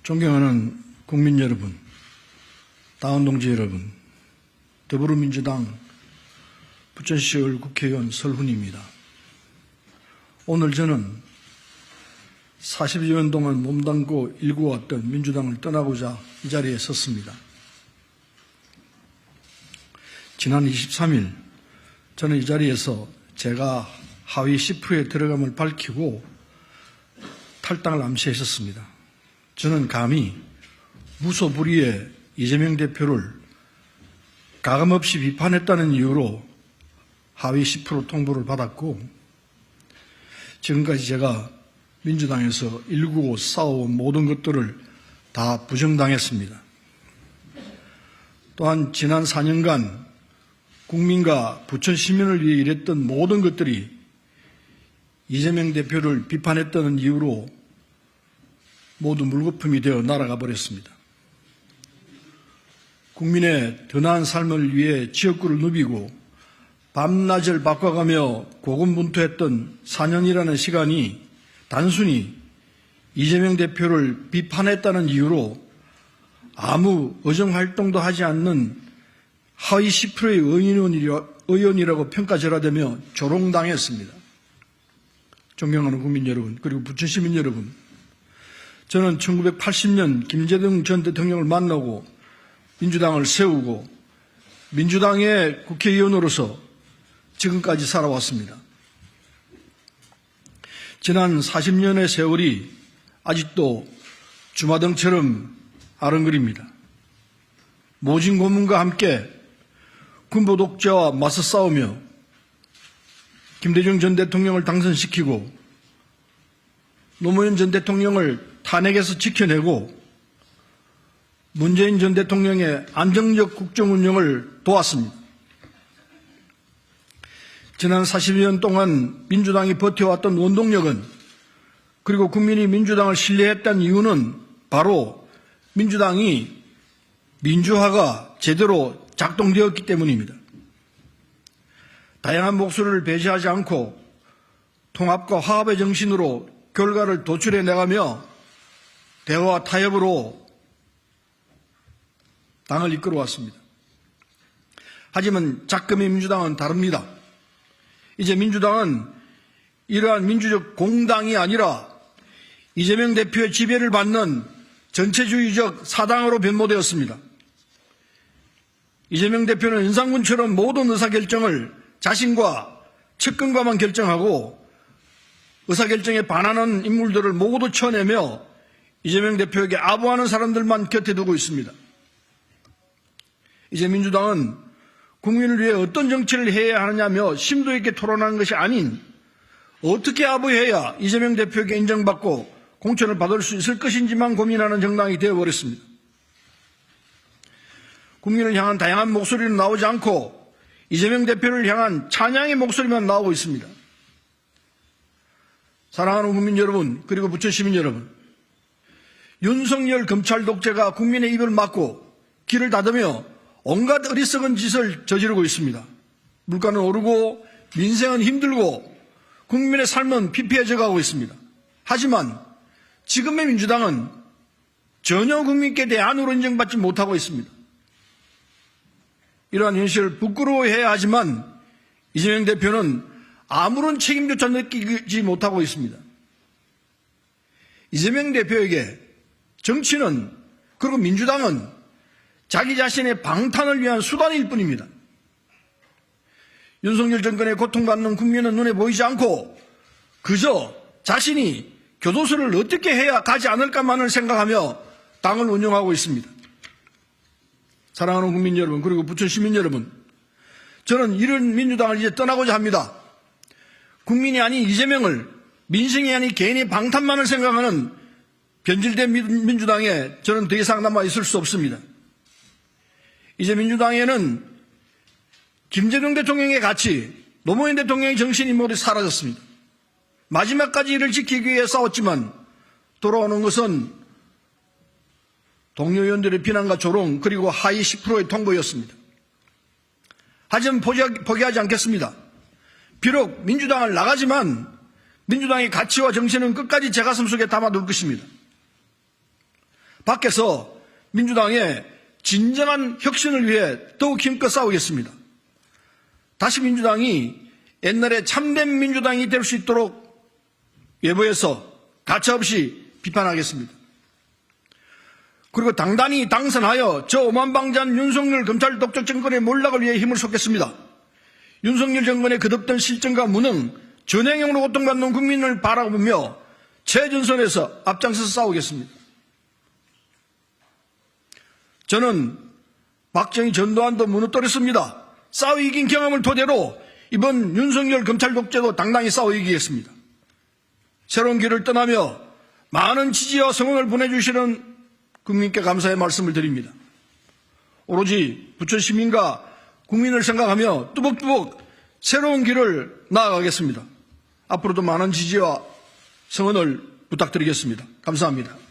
존경하는 국민 여러분, 당원 동지 여러분, 더불어민주당 부천시의회 국회의원 설훈입니다. 오늘 저는 40여 년 동안 몸담고 일구어왔던 민주당을 떠나고자 이 자리에 섰습니다. 지난 23일 저는 이 자리에서 제가 하위 10%에 들어감을 밝히고 탈당을 암시했었습니다. 저는 감히 무소불위에 이재명 대표를 가감없이 비판했다는 이유로 하위 10% 통보를 받았고, 지금까지 제가 민주당에서 일구고 싸워온 모든 것들을 다 부정당했습니다. 또한 지난 4년간 국민과 부천 시민을 위해 일했던 모든 것들이 이재명 대표를 비판했다는 이유로 모두 물거품이 되어 날아가 버렸습니다. 국민의 더 나은 삶을 위해 지역구를 누비고 밤낮을 바꿔가며 고군분투했던 4년이라는 시간이 단순히 이재명 대표를 비판했다는 이유로 아무 의정활동도 하지 않는 하위 10%의 의원이라고 평가절하되며 조롱당했습니다. 존경하는 국민 여러분, 그리고 부천시민 여러분, 저는 1980년 김대중 전 대통령을 만나고 민주당을 세우고 민주당의 국회의원으로서 지금까지 살아왔습니다. 지난 40년의 세월이 아직도 주마등처럼 아른거립니다. 모진 고문과 함께 군부 독재와 맞서 싸우며 김대중 전 대통령을 당선시키고 노무현 전 대통령을 탄핵에서 지켜내고 문재인 전 대통령의 안정적 국정 운영을 도왔습니다. 지난 40년 동안 민주당이 버텨왔던 원동력은, 그리고 국민이 민주당을 신뢰했다는 이유는 바로 민주당이 민주화가 제대로 작동되었기 때문입니다. 다양한 목소리를 배제하지 않고 통합과 화합의 정신으로 결과를 도출해 나가며 대화 타협으로 당을 이끌어왔습니다. 하지만 작금의 민주당은 다릅니다. 이제 민주당은 이러한 민주적 공당이 아니라 이재명 대표의 지배를 받는 전체주의적 사당으로 변모되었습니다. 이재명 대표는 윤상군처럼 모든 의사결정을 자신과 측근과만 결정하고 의사결정에 반하는 인물들을 모두 쳐내며 이재명 대표에게 아부하는 사람들만 곁에 두고 있습니다. 이제 민주당은 국민을 위해 어떤 정치를 해야 하느냐며 심도 있게 토론하는 것이 아닌 어떻게 아부해야 이재명 대표에게 인정받고 공천을 받을 수 있을 것인지만 고민하는 정당이 되어버렸습니다. 국민을 향한 다양한 목소리는 나오지 않고 이재명 대표를 향한 찬양의 목소리만 나오고 있습니다. 사랑하는 국민 여러분, 그리고 부천 시민 여러분, 윤석열 검찰 독재가 국민의 입을 막고 길을 닫으며 온갖 어리석은 짓을 저지르고 있습니다. 물가는 오르고 민생은 힘들고 국민의 삶은 피폐해져 가고 있습니다. 하지만 지금의 민주당은 전혀 국민께 대안으로 인정받지 못하고 있습니다. 이러한 현실을 부끄러워해야 하지만 이재명 대표는 아무런 책임조차 느끼지 못하고 있습니다. 이재명 대표에게 정치는, 그리고 민주당은 자기 자신의 방탄을 위한 수단일 뿐입니다. 윤석열 정권에 고통받는 국민은 눈에 보이지 않고 그저 자신이 교도소를 어떻게 해야 가지 않을까만을 생각하며 당을 운영하고 있습니다. 사랑하는 국민 여러분, 그리고 부천 시민 여러분, 저는 이런 민주당을 이제 떠나고자 합니다. 국민이 아닌 이재명을, 민생이 아닌 개인의 방탄만을 생각하는 변질된 민주당에 저는 더 이상 남아 있을 수 없습니다. 이제 민주당에는 김대중 대통령의 가치, 노무현 대통령의 정신이 모두 사라졌습니다. 마지막까지 이를 지키기 위해 싸웠지만 돌아오는 것은 동료 의원들의 비난과 조롱, 그리고 하위 10%의 통보였습니다. 하지만 포기하지 않겠습니다. 비록 민주당을 나가지만 민주당의 가치와 정신은 끝까지 제 가슴속에 담아둘 것입니다. 밖에서 민주당의 진정한 혁신을 위해 더욱 힘껏 싸우겠습니다. 다시 민주당이 옛날에 참된 민주당이 될 수 있도록 외부에서 가차없이 비판하겠습니다. 그리고 당단히 당선하여 저 오만방자한 윤석열 검찰 독재 정권의 몰락을 위해 힘을 쏟겠습니다. 윤석열 정권의 거듭된 실정과 무능, 전횡형으로 고통받는 국민을 바라보며 최전선에서 앞장서서 싸우겠습니다. 저는 박정희 전두환도 무너뜨렸습니다. 싸워 이긴 경험을 토대로 이번 윤석열 검찰 독재도 당당히 싸워 이기겠습니다. 새로운 길을 떠나며 많은 지지와 성원을 보내주시는 국민께 감사의 말씀을 드립니다. 오로지 부천 시민과 국민을 생각하며 뚜벅뚜벅 새로운 길을 나아가겠습니다. 앞으로도 많은 지지와 성원을 부탁드리겠습니다. 감사합니다.